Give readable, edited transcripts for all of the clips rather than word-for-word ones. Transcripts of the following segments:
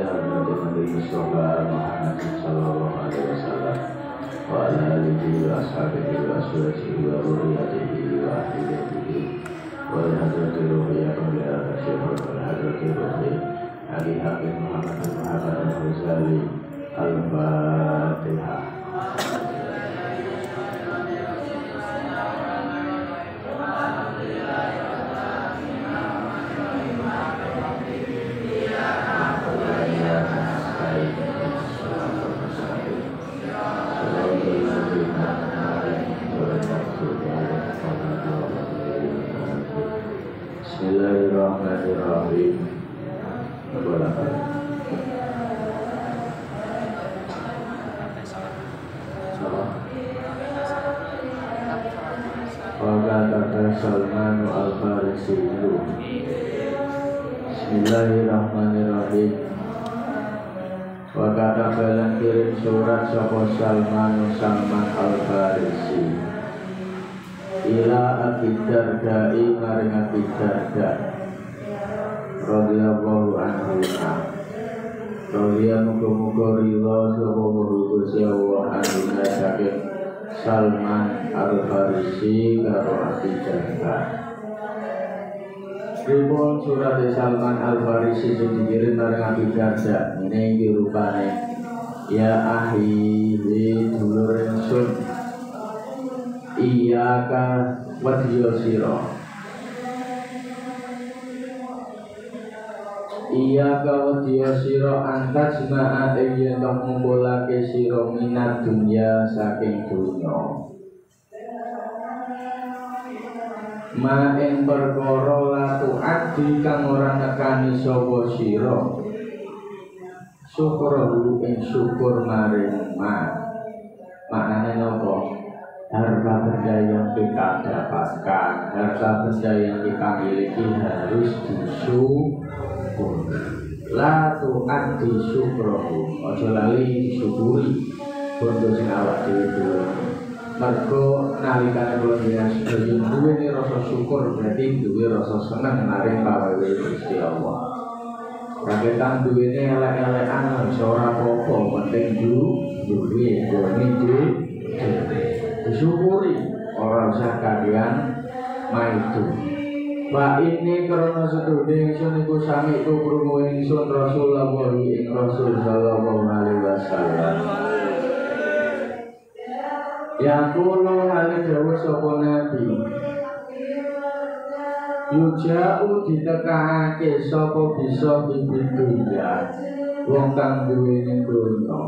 hadrati Nabi Mustafa Muhammad sallallahu alaihi wasallam wa ala alihi wa ashabihi wa azwajihi wa dzurriyyatihi wa ahli baitihi wa hadrati ruhiyakum li al-syekh wa hadrati ruhi Ali Habib Muhammad al-Ghazali al-Fatihah. Bismillahirrahmanirrahim. Salman al-Farisi. Bismillahirrahmanirrahim. Wa katabalan kirim surat sapa Salman al-Farisi ila Abi Darda'i maring Abi Darda radhiyallahu anhu. Radhiyallahu muga-muga ridha sapa Gusti Allah anhu saking Salman al-Farisi karo Abi Darda. Pripun surat Salman al-Farisi sing dikirim marang Abi Darda ini iki rupane ya ahli dulur ingsun iyaka wadiyosiro iyaka wadiyosiro antas ma'a yen ngumpulake sira minat dunya saking dunya ma ing perkara latu adi kang ora nekani sapa sira syukur ing syukur maring maknane napa? Harta benda yang kita dapatkan, harta benda yang kita miliki harus disyukur. La tu'addi syukrohu, ojo lali disyukuri bondo sing awak dhewe. Mergo nalikane kula sedaya duwe rasa syukur berarti duwe rasa seneng maring pawewe Gusti Allah. Raketan duwene elek-elekan iso ora apa-apa, penting duwe gone disyukuri, orang usah kalian maitu. Wa ini karena sedune ingsun iku sami iku krungu ingsun Rasulullah ing Rasul sallallahu alaihi wasallam. Ya kulo hale dawuh sapa nabi. Yuja'u ditekake sapa bisa bibidunya wong kang duweni donya.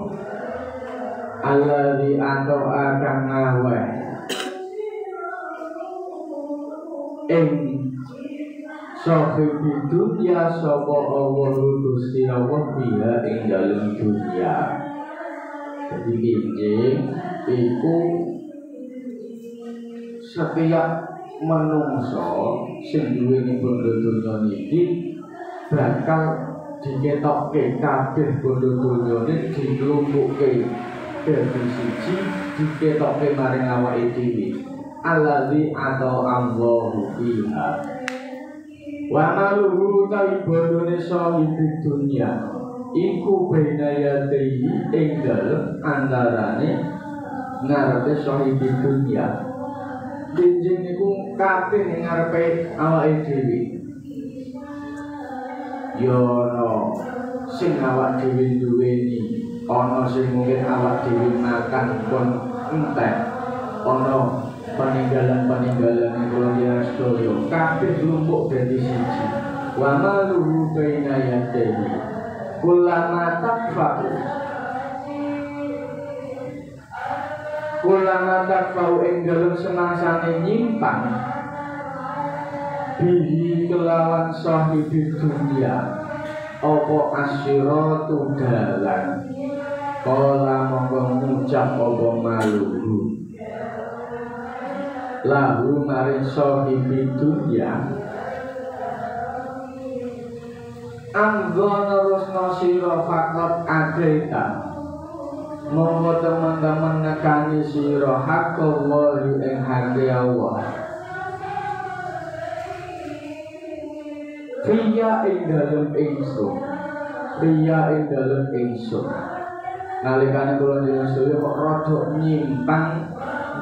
Alladzi atau akan ngaweh ing sahibi dunya sapa Allah Gusti Allah biha ing dalem dunya. Jadi injing iku setiap manungsa sing duweni bondo donya niki bakal diketokke kabeh bondo donyane dilumpukke dadi siji diketokke maring awake dhewe allazi atau Allahu biha wa maluhu tawi bondone sahibi dunya iku bainayati ing dalem antarane ngarepe sahibi dunya jenjing niku kabeh ning ngarepe awake dhewe yo no sing awak dhewe duweni ana sing mungkin awak dhewe makan pun entek ana peninggalan-peninggalan yang kula sedaya kabeh lumpuk dadi siji wa maluhu baina yadayhi kullama takfau ing dalem semangsane nyimpang bihi kelawan sahibi dunya apa asyiratu dalan kala monggo ngucap apa maluhu lahu maring sahibi dunya anggana rusna sira fakot agreta monggo teman-teman nekani sira haqqallah ing hake Allah fiya ing dalem ingsun riya ing dalem ingsun. Nalikane kula njenengan sedaya kok rada nyimpang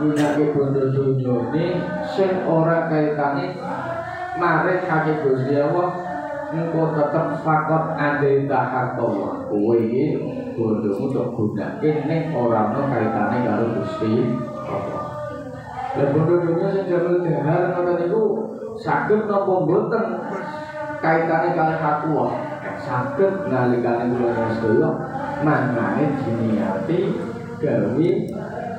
gunake bondo dunyane sing ora kaitane marek kaki Gusti Allah, engko tetep fakot andai tahakwa. Kowe iki bondomu tok gunake ning ora ana kaitane karo Gusti Allah. Lah bondo dunya sing damel dahar ngoten niku saged napa mboten kaitane karo takwa? Saged nalikane kula sedaya mangane diniati gawe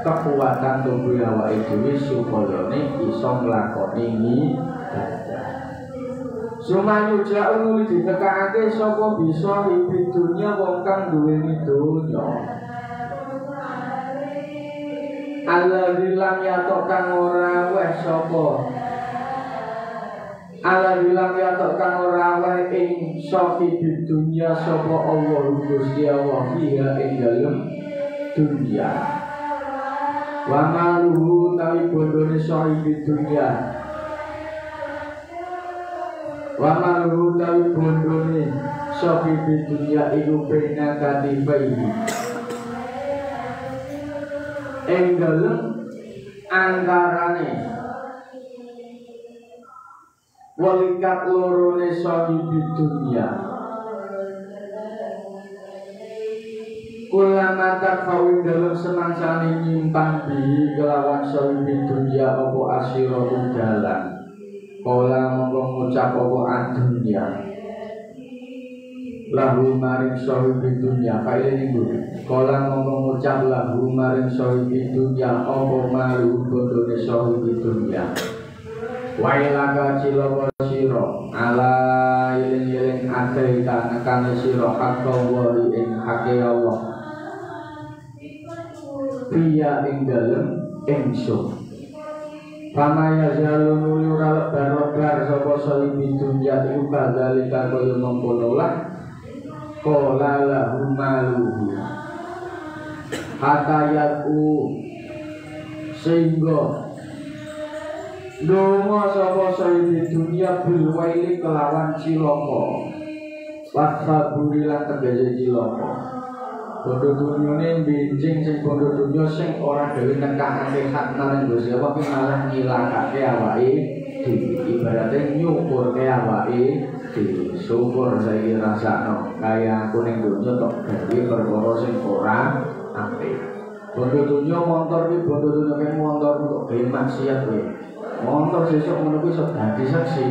kekuatan tubuh awake dhewe supaya iso nglakoni ibadah. Sumayu jauh ditekakake sapa bisa hidup dunya wong kang duweni donya. Allah bilang ya tok kang ora weh sapa. Allah bilang ya tok kang ora weh ing hidup dunya sapa Allah Gusti Allah fiha ing dalem dunya. Wa maluhu tawi bondone hidup dunya. Wa maluhu tawi bondone hidup dunya iku pena katifai. Ing dalem anggarane walikat lorone hidup dunya. Kulama takfawin dalam semangsane nyimpang bihi kelawan hidup dunya apa asyiratu dalan. Kala mongko ngucap apa adunya lahu maring hidup dunya kae niku. Kala mongko ngucap lahu maring hidup dunya apa malu bodone hidup dunya. Wailaka cilaka sira ala iling-iling ate tanekane sira hak wa ing hake Allah. Priya ing dalem ingsun. Pamaya jalun nuli ora barobar sapa salibi dunya iku kadhalika kaya mengkono lah. Qala lahu maluhu. Hatayatu sehingga donga sapa salibi dunya bil waili kelawan cilaka. Wakfa burilan tegese cilaka. Bondo dunyane benjing sing bondo dunya sing ora dhewe nekakake hak marang Gusti Allah malah ngilangake awake dhewe. Ibarate nyukurke awake dhewe. Syukur saiki rasakno kaya aku ning dunya tok gawe perkara sing ora apik. Bondo dunya montor iki bondo dunya kene montor kok gawe maksiat kowe. Montor sesuk ngono kuwi iso dadi saksi.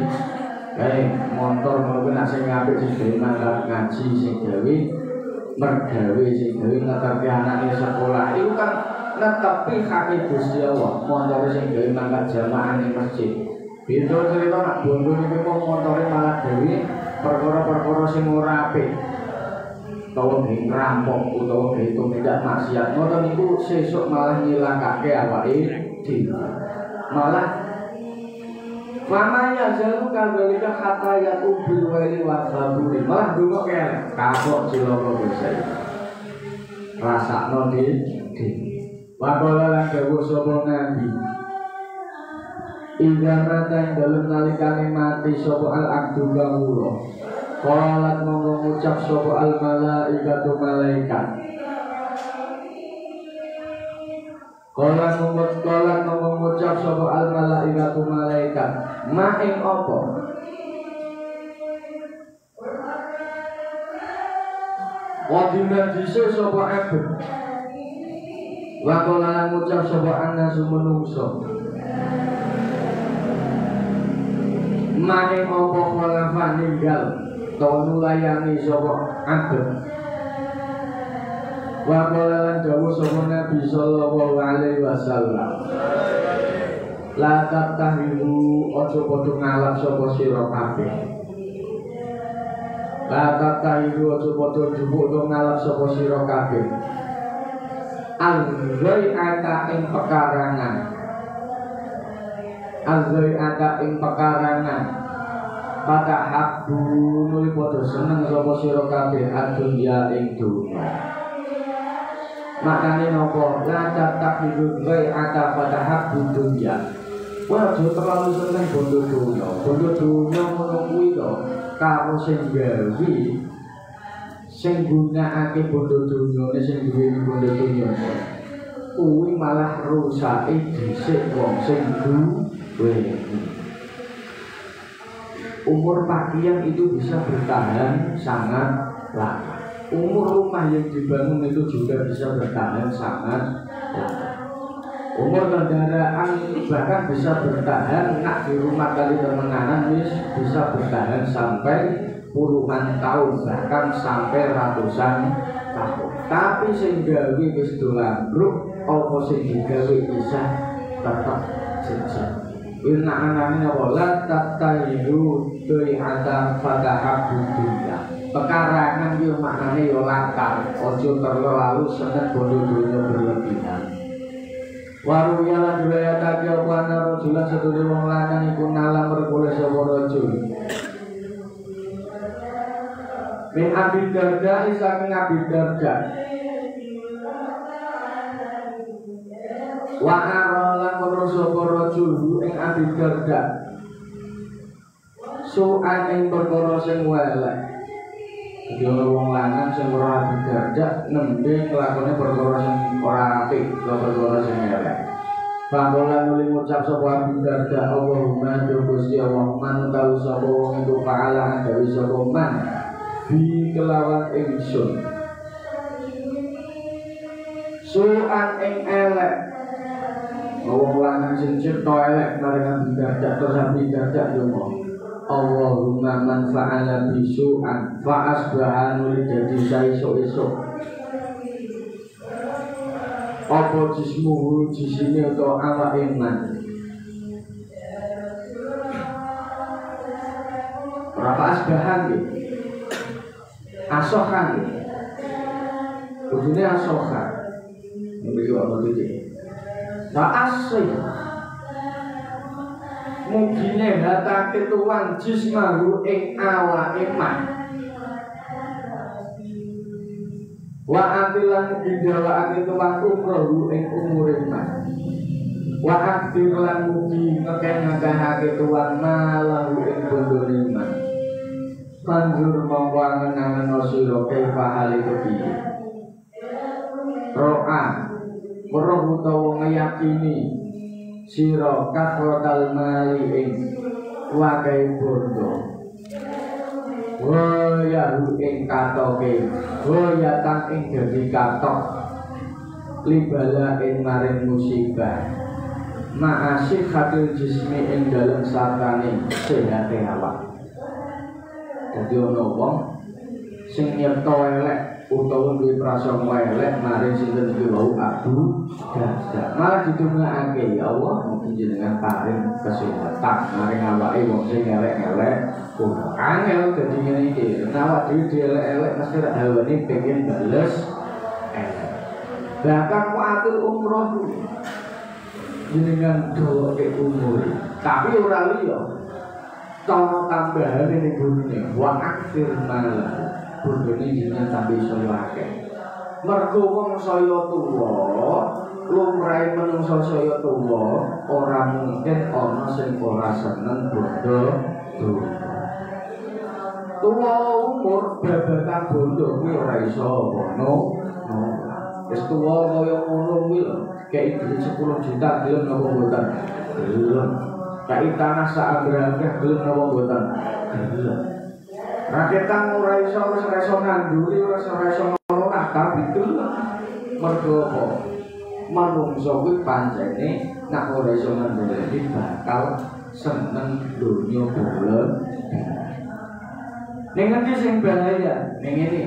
Kae montor ngono kuwi nek sing apik sing gawe mangkat ngaji sing gawe mergawe sing gawe ngetepi anake sekolah iku kan netepi hak Gusti Allah. Montore sing gawe mangkat jamaah ning masjid. Beda cerita nak bondo niku kok montore malah gawe perkara-perkara sing ora apik. Utawa gawe rampok utawa gawe tumindak maksiat. Ngoten niku sesuk malah ngilangake awake dhewe. Malah Famanya jalu kagolika kata ya ubil wali wasaburi malah dulu kayak kapok ciloko bisa rasa nodi wakola lan dawu sapa nabi Indah mata yang dalam nalikane mati sapa al abdu kawula qalat monggo ngucap sapa al malaikatu malaikat Kolan mengucap sapa al malaikatu malaikat ma ing apa wadina dise sapa abd wa kolan mengucap sapa annasu menungso ma ing apa khalafa ninggal to nulayani sapa abd wa qala dawu sapa Nabi sallallahu alaihi wasallam la tattahidu aja padha ngalap sapa sira kabeh la tattahidu aja padha jupuk to ngalap sapa sira kabeh azai ata ing pekarangan azai ata ing pekarangan pada habbu nuli padha seneng sapa sira kabeh adunya ing dunya maknane nopo la tattakhidul bai'ata fatahab dunya. Ora aja terlalu seneng bondo dunya. Bondo dunya ngono kuwi to karo sing gawe sing gunakake bondo dunyane sing duweni bondo dunyane kuwi malah rusake dhisik wong sing duweni. Umur pakaian itu bisa bertahan sangat lama. Umur rumah yang dibangun itu juga bisa bertahan sangat lama. Umur kendaraan bahkan bisa bertahan, nak di rumah kali temenanan bisa bertahan sampai puluhan tahun, bahkan sampai ratusan tahun. Tapi sing gawe wis dolambruk apa sing digawe bisa tetap sejak. Inna anamina wala tatayidu tuyatan fatahab dunia. Pekarangan yo maknane yo lantar, ojo terlalu seneng bondo dunia berlebihan. Waruyalan riwayatake apa ana rajulan sedulur wong lanang iku nalam merkule sapa rajul. Min Abi Darda saking Abi Darda. Wa aralan sapa rajul ing Abi Darda. Su'an ing perkara sing elek. Jadi ana wong lanang sing ora Abi Darda nembe kelakone perkara sing ora apik, perkara sing elek. Panggolan nuli ngucap sapa Abi Darda, Allahumma Gusti Allah man tau sapa wong iku pahala gawe sapa man bi kelawan ingsun. Su'an ing elek. Wong lanang sing cipta elek marang Abi Darda terus Abi Darda yo Allahumma man fa'ala bisu'an fa'asbaha nuli dadi saesuk-esuk apa jismuhu jisine utawa awake man ora asbahan iki asohan iki kudune asohan iki ana iki fa'asih mungkine hatake tuan jismahu ing awake man wa atilan bidawake tuan umrohu ing umure man wa atilan mugi ngekeh-ngekehake tuan malahu ing bondone man panjur mongko angen-angen sira kaifa hale kepiye ro'a weruh utawa ngeyakini sira kafrotal mali ing wakai bondo wayahu ing katoke wayatan ing dadi katok libala ing maring musibah ma'asih hatil jismi ing dalem sartane sehate awak. Dadi ana wong sing nyepto elek utawa duwe prasangka elek maring sinten iki wau Abu Darda malah ditungakake ya Allah mugi jenengan paring kesehatan maring awake wong sing elek-elek angel dadi ngene iki awak dhewe elek-elek mesti ra hawane pengen bales elek bahkan kuatir umroh jenengan doke umur tapi ora liya tono tambahan ning gune wa akhir malah bondone jenengan sampai saya akeh. Mergo wong saya tuwa, lumrahe menungso saya tuwa, ora mungkin ana sing ora seneng bondo tuwa. Tuwa umur babagan bondo kuwi ora iso ono. Wis tuwa kaya ngono kuwi lho, kaya duit 10 juta gelem napa mboten? Gelem. Kaya tanah sak agrangkah gelem napa mboten? Gelem. Rakyatan ora iso wis ora iso nganduri ora iso ngelolak tapi itu mergo manungsa kuwi pancene nek ora iso nganduri bakal seneng donya bolen. Ning ngendi sing bahaya? Ning ngene.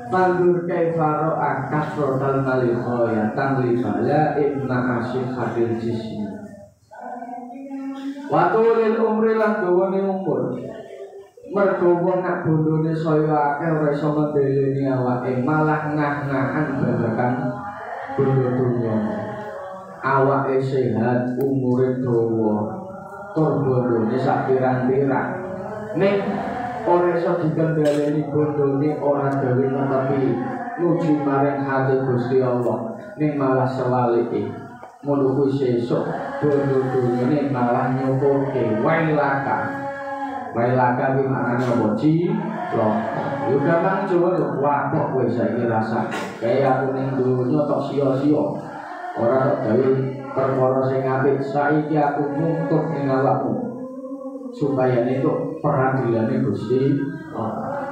Pandur kaifaro akas rotal malikho ya tangli bala inna asyik hadir jismi. Watulil umri lah dawane umur. Mergo wong nak bondone saya akeh ora iso ndeleni awake malah ngah-ngahan babagan bondo dunya. Awake sehat, umure dawa, tur bondone sak pirang-pirang. Ning ora iso dikendhaleni bondone ora gawe netepi nuju maring hati Gusti Allah. Ning malah sewalike. Ngono kuwi sesuk bondo dunyane malah nyukurke wailaka. Wailaka ki maknane apa cilaka. Yo gampang coba yo wapok kowe saiki rasa. Kaya aku ning donya tok sia-sia. Ora tok gawe perkara sing apik. Saiki aku nuntut ning awakmu supaya entuk peradilane Gusti Allah.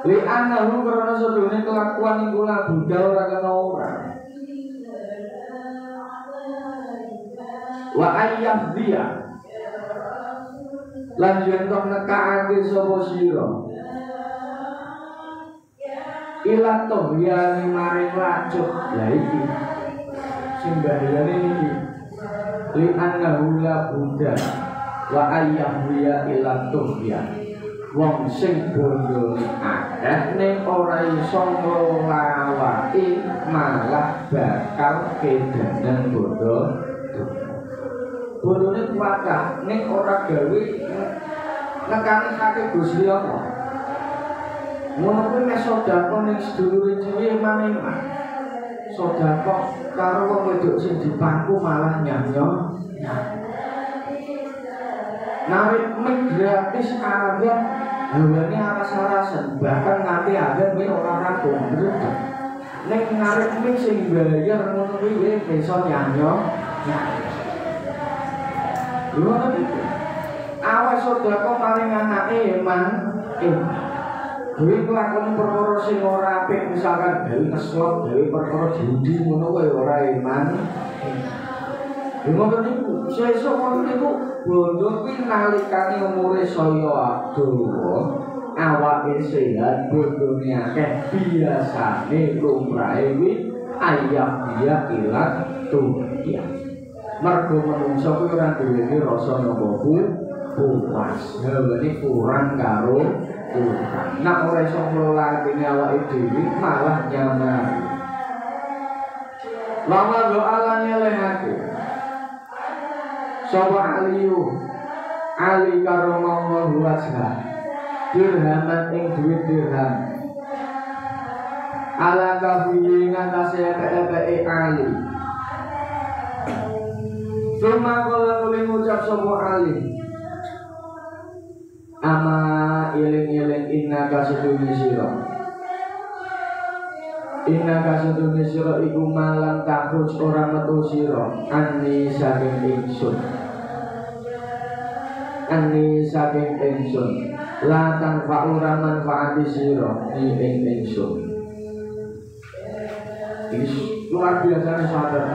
Li anahu karena sedune kelakuan iku la budal ora kena ora. Wa ayyah dia lan yen kok nekake sapa sira ila toh ya maring lacut ya iki sing bahayane iki li annahu la buddha wa ayyah dia ila toh ya wong sing bondo akeh ning ora iso nglawaki malah bakal kedanan bondo. Bodone kuatah ning ora gawe nekani kake Gusti Allah. Ngono kuwi nek sedekah ning sedulure dhewe maneh-maneh. Sedekah karo wong wedok sing dipangku malah nyanyo. Narik mik gratis aja hawane aras-arasen bahkan nganti agen kuwi ora rampung. Nek narik mik sing bayar ngono kuwi iso nyanyo. Lha awas sedekah paling anake man duwe lakon perkara sing ora apik misalkan gawe keslot gawe perkara judi ngono wae ora iman. Ngono niku sesuk ngono niku bondo kuwi nalikane umure saya adoh awake sehat bondone akeh biasane lumrahe kuwi ayam dia ilang tuya. Mergo menungso kuwi ora duwe rasa napa puas. Hawane kurang karo kurang. Nek ora iso ngelola atine awake dhewe malah nyaman. Lawa doa nyelehake. Sapa Ali karamallahu wajha. Dirhaman ing duit dirham. Ala kafiyi ngatasi epek-epeke Ali. Suma kala nuli ngucap sapa Ali. Ama iling-iling inna kasuduni sira. Inna kasuduni sira iku malam takhruj ora metu sira anni saking ingsun. Anni saking ingsun. La tanfa ora manfaati sira ing ingsun. Ini luar biasa sahabat.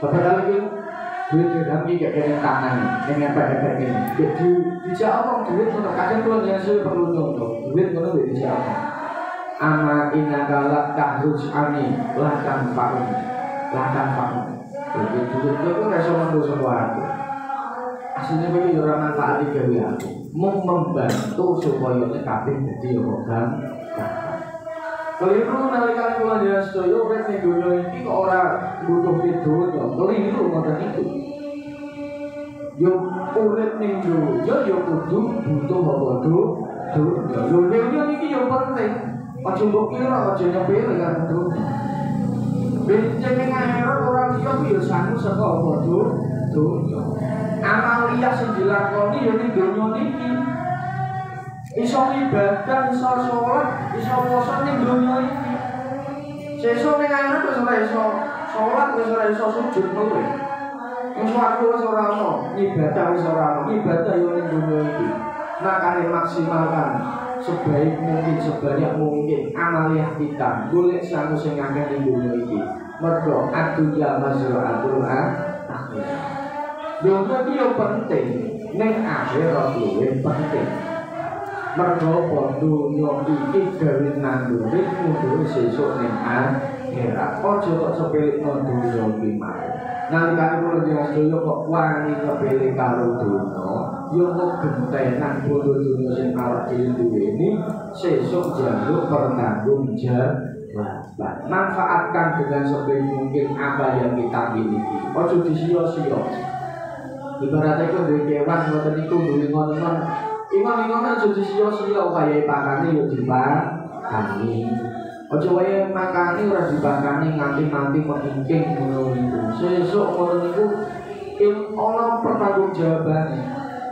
Bapak lagi duit dirham iki gak kene tangan, kene apa-apa kene. Dijak omong duit untuk kadang kula yang suwe perlu nyontok. Duit ngono wis dijak omong. Ama inagalat tahrus ani lakan faun. Jadi duit itu ora iso mendo sapa aku. Asline iki ora manfaat gawe aku. Mung membantu supaya nek kabeh dadi yo gam. Keliru nalikan kula jenengan sedaya urip ning donya iki kok ora butuh donya. Keliru ngoten niku. Yo urip ning donya yo kudu butuh apa donya. Donya iki yo penting. Aja mbok kira aja nyepele karo donya. Benjing ning akhirat ora liya yo sangu saka apa donya. Amal liya sing dilakoni yo ning donya niki. Iso ibadah, iso sholat, iso puasa ning donya iki. Sesuk ning akhirat wis ora iso sholat, wis ora iso sujud kowe. Wis waktu wis ora ono, ibadah wis ora ono. Ibadah yo ning donya iki. Makane maksimalkan sebaik mungkin, sebanyak mungkin amaliyah kita. Golek sangu sing akeh ning donya iki. Mergo adunya mazra'atul akhir. Donya iki yo penting, ning akhirat luwih penting. Mergo donya iki gawe nanduri mundur sesuk ning akhirat. Aja kok sepelekno donya iki mare. Nalikane kula jenengan sedaya kok wani kepilih karo donya, yo kok gentenan bodo donya sing awak dhewe duweni sesuk jaluk pertanggungjawaban. Manfaatkan dengan sebaik mungkin apa yang kita miliki. Aja disia-sia. Ibaratnya kok duwe kewan ngoten niku duwe ngono-ngono. Imam-imam aja disia-sia kaya pakane yo dipakani. Aja wae makane ora dipakani nganti mati mengingking ngono niku. Sesuk ngono niku ana pertanggungjawabane.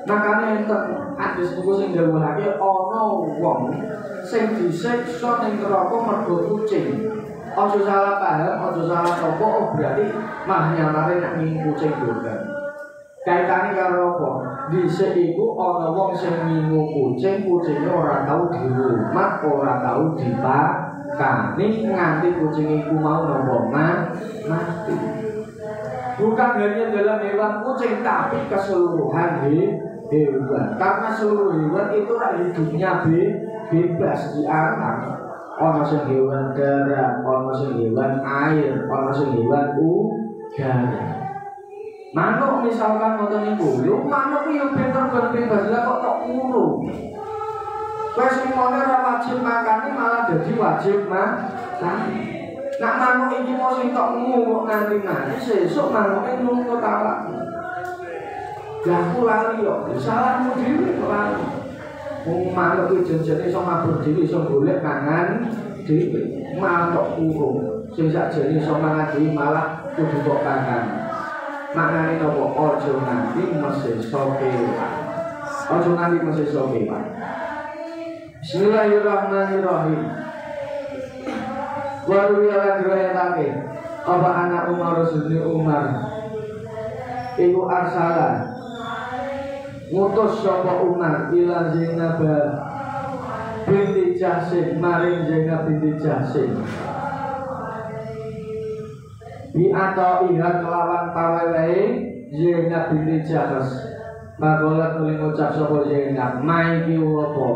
Makane enten hadis niku sing dawuhake ana wong sing disiksa ning neraka mergo kucing. Aja salah paham, aja salah sapa, berarti mah nyamare nek nging kucing dolan. Kaitane karo apa? Dhisik iku ana wong sing ngingu kucing, kucinge ora tau dirumat, ora tau dipakani nganti kucing iku mau nopo mati. Bukan hanya dalam hewan kucing, tapi keseluruhan hewan. Karena seluruh hewan itu hidupnya bebas diarang. Ana sing hewan darat, ana sing hewan air, ana sing hewan udara. Manuk misalkan ngoten niku, lho manuk iki yo pinter bebas lah kok tok kurung. Wes semuanya ora wajib makane malah dadi wajib makan. Nak manuk iki mau sing tok ngumuk nganti sesuk manuke nuntut awak. Lah aku lali yo, salahmu dhewe kok lali. Wong manuk iki jenenge iso mabur dhewe, iso golek mangan dhewe, malah tok kurung. Sing sakjane iso mangan dhewe malah kudu kok pakan. Maknane napa aja nganti mesesa kewan. Aja nganti mesesa kewan. Bismillahirrahmanirrahim. Waru ya riwayatake apa anak Umar Rasulullah Umar iku arsala ngutus sapa Umar ila Zainab binti Jahsin maring Zainab binti Jahsin bi atau iha kelawan pawewe Zainab binti Jahs pagolat nuling ucap sapa Zainab mai ki apa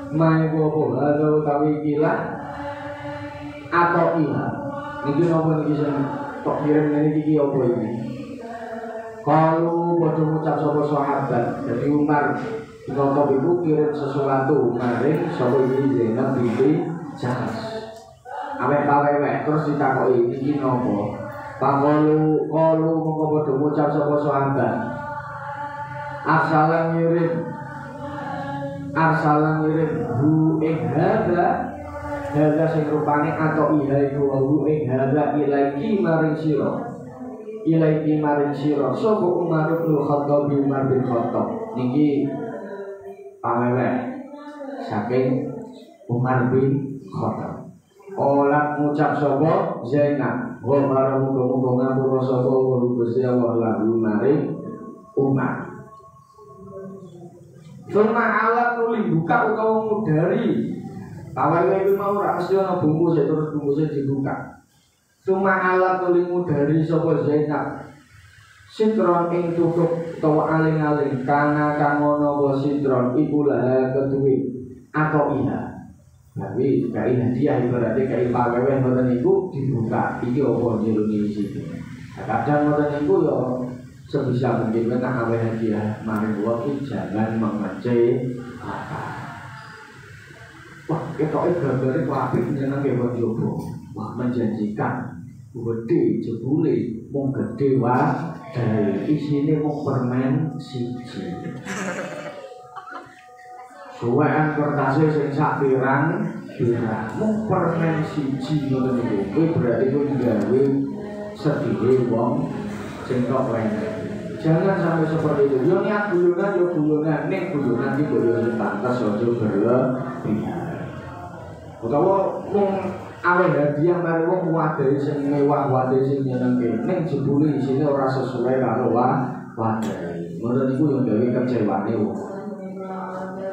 mai apa halo tawi kila atau iha niki napa niki sing tok kirim niki apa iki kalau padha ngucap sapa sahabat jadi Umar Noto ibu kirim sesuatu maring sapa iki Zainab binti Jahs awek pawewe terus ditakoki iki napa Pangolu mongko padha ngucap sapa sahabat Arsalan ngirim hu ing hadza sing rupane atau iha iku hu ing hadza ilaiki maring sira sapa Umar bin Khattab Umar bin Khattab niki pawewe saking Umar bin Khattab olah ngucap sapa Zainab wa marang muga-muga ngapura sapa Gusti Allah lagu maring Umar. Suma alat nuli buka utawa ngudari. Pawewe iki mau ora mesti ana bungkus terus bungkusnya dibuka. Suma alat nuli ngudari sapa Zainab. Sitron ing tutup utawa aling-aling kana kang ana apa sitron iku lah keduwe atau iya. Tapi kai hadiah ibaratnya kai pawewe ngoten niku dibuka. Iki apa jero isi. Kadang ngoten niku ya sebisa mungkin nak awe hadiah maring wong jangan mengecewakan. Wah, ketoke gambare apik nyenengke wong jowo. Wah, menjanjikan. Gede jebule mung gede wae isine mung permen siji. Suwean kertasnya sing sak pirang mung permen siji ngoten niku. Kuwi berarti kuwi gawe sedih wong sing tok lene. Jangan sampai seperti itu. Yo niat guyongan, nek guyongan iki yo pantes aja berlebihan. Utawa mung awe hadiah mari wong wadai sing mewah, wadai sing nyenengke. Nek jebule isine ora sesuai karo wadai. Ngoten niku yo gawe kecewane wong.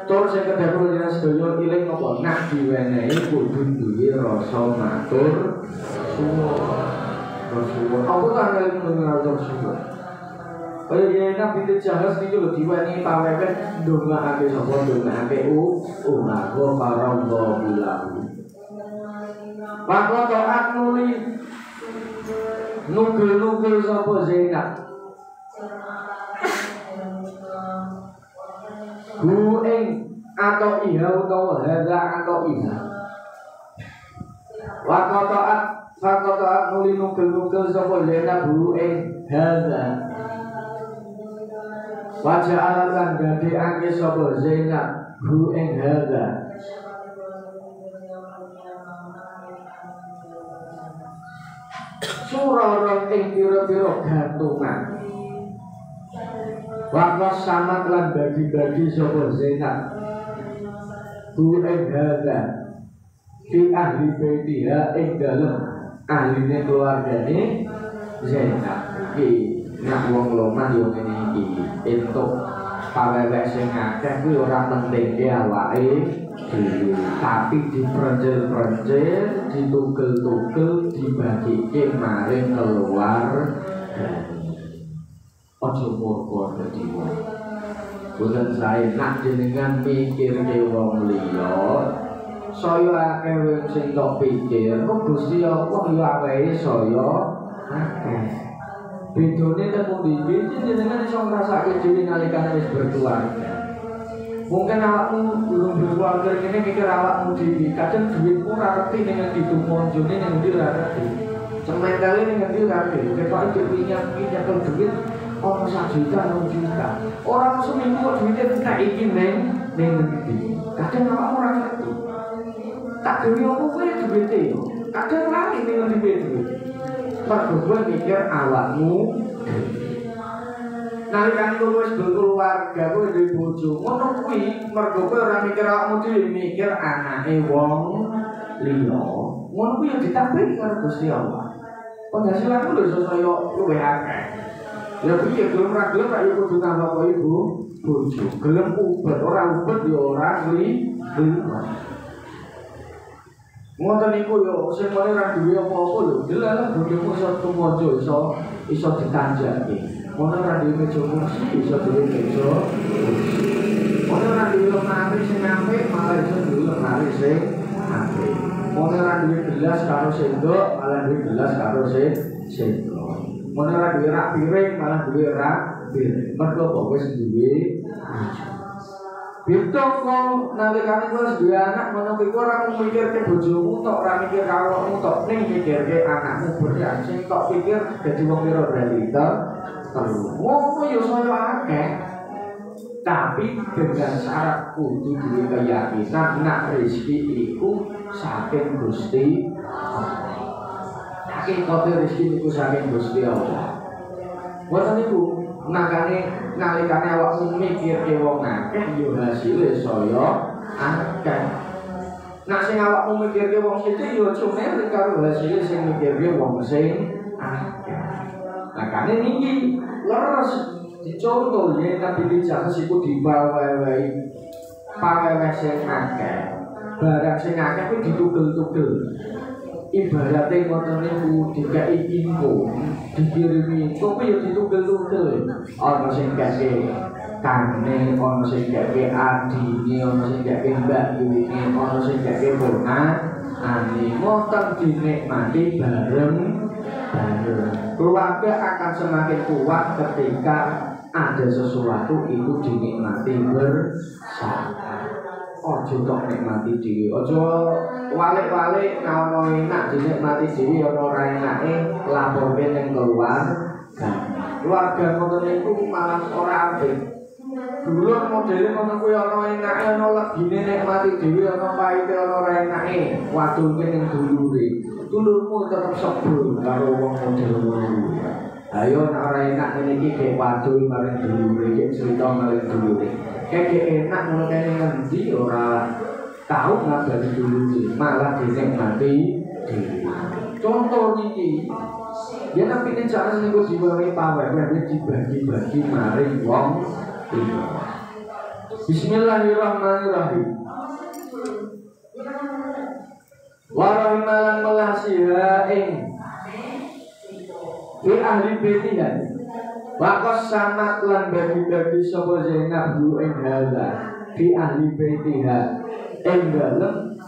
Terus yang kedua jelas sedaya iling apa nak diwenehi kudu duwe rasa matur suwun. Apa ta ngeling matur suwun? Kaya Zainab binti Jahs niki lho diwenehi pawewe ndongaake sapa ndongaake Umar farallahu lahu. Maka taat nuli nugel sapa Zainab. Hu ing atau iha utawa hadza atau iha. Waqataat nuli nugel sapa Zainab hu ing hadza. Wajah alasan gadeake sapa Zainab hu ing hadza. Surah ing pira-pira gantungan. Wakos samat lan bagi-bagi sapa Zainab ku ing hadza fi ahli baitiha ing dalem ahline keluargane Zainab iki nak wong loman yo ngene iki entuk pawewek sing akeh kuwi ora penting awake dhewe tapi diprencil-prencil ditugel-tugel dibagike maring keluar ojo murka dadi wong. Boten sae nak jenengan mikirke wong liya, saya akeh wong sing tok pikir, kok Gusti Allah yo awake saya akeh. Bedone temu ndi jenengan iso ngrasake dhewe nalika wis berkeluarga. Mungkin awakmu belum berkeluarga ngene mikir awakmu dhewe, kadang duitmu ora ngerti ning ngendi tumonjone ning ngendi ora ngerti. Cementale ning ngendi ora ngerti, ketoke pinjam nyekel duit ono 1 juta, 2 juta. Orang seminggu kok duitnya tak iki neng ngendi. Kadang awakmu ora ngerti. Tak dewe opo kuwi duwite yo. Kadang lali ning ngendi duit. Mergo kowe mikir awakmu. Nalika kowe wis berkeluarga, kowe duwe bojo, ngono kuwi mergo kowe ora mikir awakmu dhewe, mikir anake wong liya. Ngono kuwi yo ditambahi karo Gusti Allah. Penghasilanmu lho iso saya luwih akeh. Ya piye gelem ra gelem ra yo kudu nambah kok ibu bojo. Gelem ubet ora ubet yo ora ngli. Ngoten niku yo sing mare ra duwe apa-apa lho. Delala bojomu iso tumojo iso ditanjake. Ngono ra duwe meja kursi iso duwe meja. Ngono ra duwe lemari sing apik malah iso duwe lemari sing apik. Ngono ra duwe gelas karo sendok malah duwe gelas karo sendok. Mana ora duwe rak piring malah duwe rak piring. Mergo kok wis duwe bojo. Bitoko nalikane wis duwe anak ngono kuwi ora mikirke bojomu tok, ora mikir kawokmu tok, ning mikirke anakmu berarti sing tok pikir dadi wong pira berarti to. Ngono yo saya akeh. Tapi dengan syarat kudu duwe keyakinan nak rezeki iku saking Gusti Allah. Kote rezeki niku saking Gusti Allah. Ngoten niku makane nalikane awakmu mikirke wong akeh yo hasile saya akeh. Nek sing awakmu mikirke wong sithik yo cuma karo hasile sing mikirke wong sing akeh. Makane niki leres dicontoh yen Nabi James iku dibawa-wahi pawewe sing akeh. Barang sing akeh kuwi ditugel-tugel. Ibaratnya ngoten niku dikai info, dikirimi info kuwi yo ditugel-tugel. Ana sing kake kane, ana sing kake adine, ana sing kake mbakune, ana sing kake ponakane. Ngoten dinikmati bareng-bareng. Keluarga akan semakin kuat ketika ada sesuatu itu dinikmati bersama. Ojo tok nikmati dhewe, ojo walik-walik naono enak dinikmati dhewe ana ora enake laporke ning keluarga ngoten niku malah ora apik. Dulur modele ngono kuwi ana enake ana legine nikmati dhewe ana pahite ana ora enake wadulke ning dulure. Dulurmu tetep sebel karo wong model ngono. Ayo nek ora enak ngene iki kek wadul maring dulure, kek cerita maring dulure. Kek enak ngono kene ngendi ora tahu ngabari dulure, malah dinikmati dhewe. Contoh niki. Yen nek pine cara niku diwenehi pawewe dibagi-bagi maring wong liya. Bismillahirrahmanirrahim. Wa rahimalan melasiha ing fi ahli baitiha wa qasamat lan bagi-bagi sapa Zainab ing hadza fi ahli baitiha ing dalem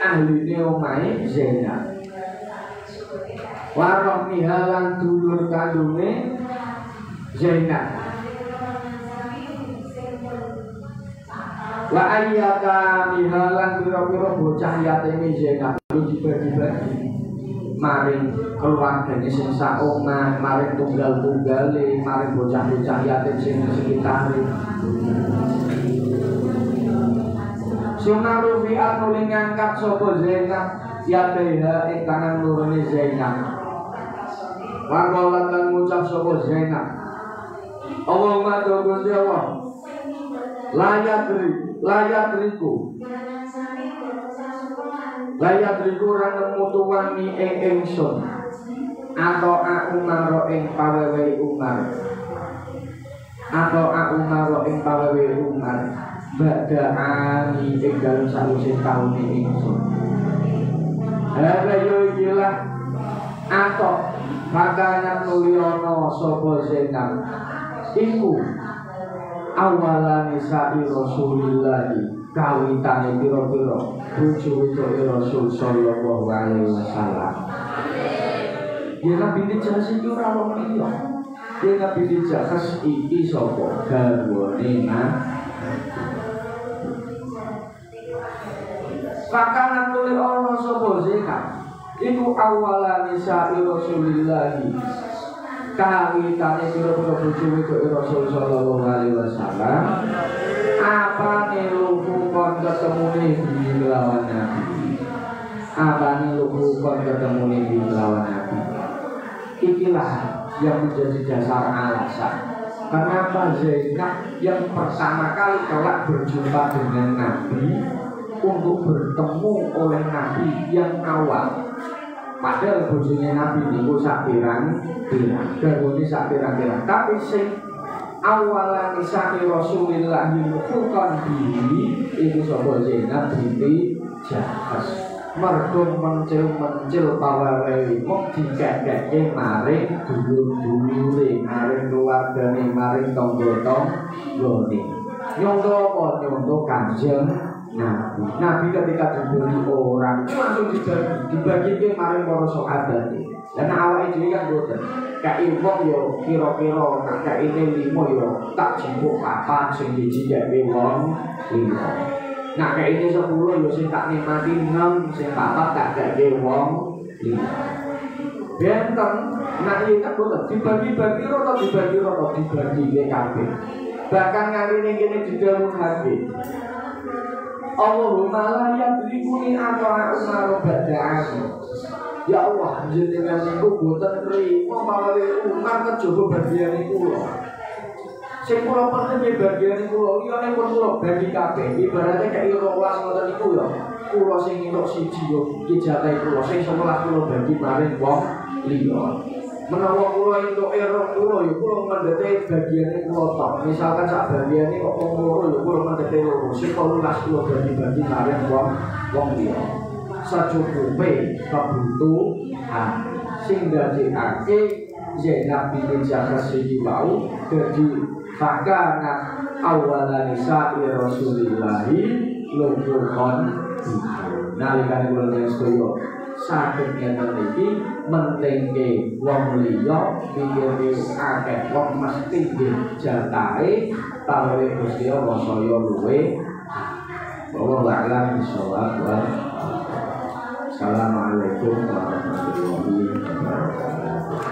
ahline omahe Zainab wa rahmiha lan dulur kandunge Zainab wa ayyaka mihalan pira-pira bocah yatime Zainab dibagi-bagi maring keluargane sing sak omah, maring tunggal-tunggale, maring bocah-bocah yatim sing sekitare. Sunaru fi anuli ngangkat sapa Zainab yadaiha ing tangan lorone Zainab. Wa qalat lan ngucap sapa Zainab Allahumma Gusti Allah. Layak riku ora nemu tuwani ing ingsun atau Umar ing pawewe Umar badani ing dalem sawise taun ingsun. Yo ikilah atau makanan mulyono sapa senam iku awalan sa'i Rasulillah kawitane pira-pira bojo-bojo Rasul sallallahu alaihi wasallam. Ya Nabi dijasa iki ora wong liya. Ya Nabi dijasa iki sapa garwane makanan mulyono sapa senam iku awalan sa'i Rasulillah kawitane pira-pira bojo-bojo Rasul sallallahu alaihi wasallam. Apa niluku kon ketemune di lawan Nabi? Apa niluku kon ketemune di lawan Nabi? Ikilah yang menjadi dasar alasan kenapa Zainab yang pertama kali kelak berjumpa dengan Nabi untuk bertemu oleh Nabi yang awal. Padahal bojonya Nabi niku sak pirang-pirang, garwane sak pirang-pirang. Tapi sing awalan nisani Rasulillah yufukan diri iku sapa Zainab binti Jahsh. Mergo mencil pawewe mung dikekeke maring dulur-dulure, maring keluargane, maring tangga-tanggane. Nyonto apa? Nyonto Kanjeng Nabi. Nabi ketika diberi orang langsung dibagi ke maring para sahabat. Dan awake dhewe kan boten. Kae wong yo kira-kira tak kaine 5 yo tak jipuk 4 sing dijijake wong 5. Nah kaine 10 yo sing tak nikmati 6 sing 4 tak gake wong 5. Benten nak iki tak boten dibagi-bagi rata dibagi ke kabeh. Bahkan ngali ning kene didhawuhake Allahumma la yadrikuni atau Umar bada'ani. Ya Allah, jenengan niku boten trimo mawi Umar kejaba bagian kula. Sing kula penting bagian kula, liyane pun kula bagi kabeh. Ibarate kaya rolas ngoten niku ya. Kula sing entuk siji yo iki jatahe kula, sing 11 kula bagi maring wong liya. Menawa kula entuk erok kula ya kula mendete bagiane kula tok. Misalkan sak bagiane kok wong loro ya kula mendete loro. Sing 12 kula bagi-bagi maring wong liya. Sacukupe kebutuhan sing dadekake Zainab binti Jahsh iki wau dadi fakana awalan sa'i Rasulillah lukuhon. Nalikane kula sedaya saged ngeten iki mentingke wong liya pikire akeh wong mesti jatahe pawewe Gusti Allah saya luwe bahwa la'lam bisawab. Assalamualaikum warahmatullahi wabarakatuh.